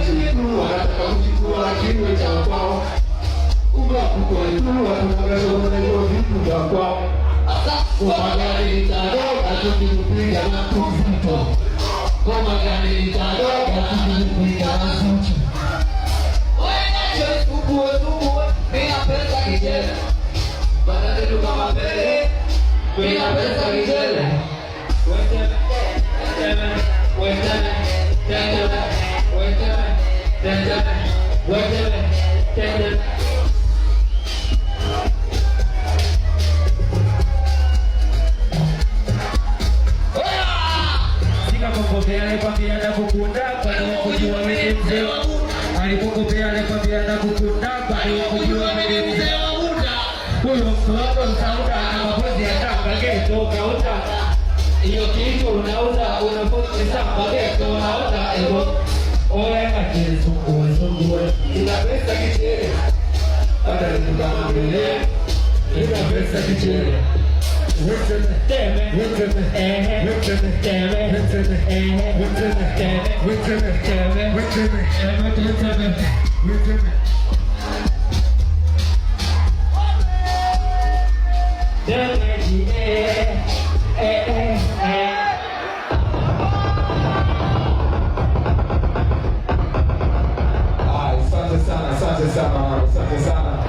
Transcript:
kuchukua, wanataka kuchukua kiwe cha kwao. Umekuwa tunagawa na vitu vya kwao. Kwa magari itadoka tukipiga na kuzito. Kwa magari itadoka tukipiga na kuzito. Wewe tukuwe bila pesa kijele. Baada ya kama mbele bila pesa kijele. Alikwambia kukunda kwani kujua mimi mzee wa muda. Alikwambia kukunda kwani kujua mimi mzee wa muda. Huyo mtoto msauda na mapozi ya tanga geto kauta. Hiyo kitu unauza unapozi samba geto unauza ego. Oya kachini sunguwe. Ina pesa kichele. Hata nikutana mbele. Ina pesa kichele. Asante sana.